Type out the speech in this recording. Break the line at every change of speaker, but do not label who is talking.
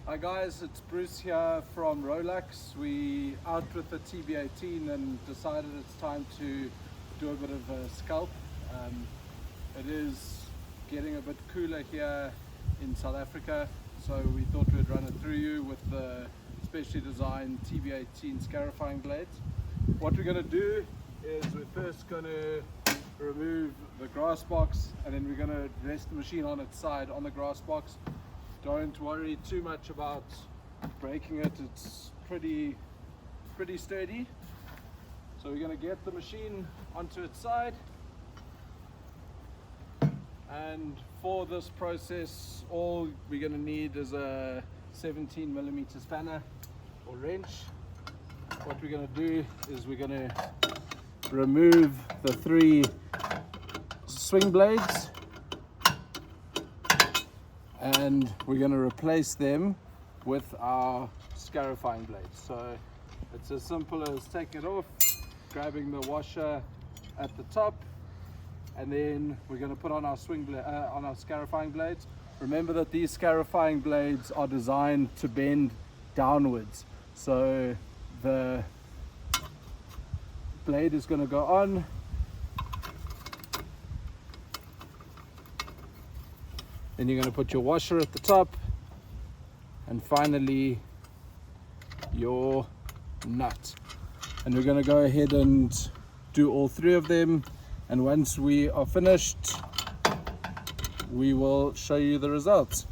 Hi guys, it's Bruce here from Rolux. We out with the TB-18 and decided it's time to do a bit of a sculpt. It is getting a bit cooler here in South Africa, so we thought we'd run it through you with the specially designed TB-18 scarifying blades. What we're going to do is we're first going to remove the grass box, and then we're going to rest the machine on its side on the grass box. Don't worry too much about breaking it, it's pretty sturdy. So we're going to get the machine onto its side, and for this process all we're going to need is a 17mm spanner or wrench. What we're going to do is we're going to remove the 3 swing blades, and we're going to replace them with our scarifying blades. So it's as simple as taking it off, grabbing the washer at the top, and then we're going to put on our on our scarifying blades. Remember that these scarifying blades are designed to bend downwards, so the blade is going to go on, then you're going to put your washer at the top, and finally your nut. And we're going to go ahead and do all 3 of them, and once we are finished we will show you the results.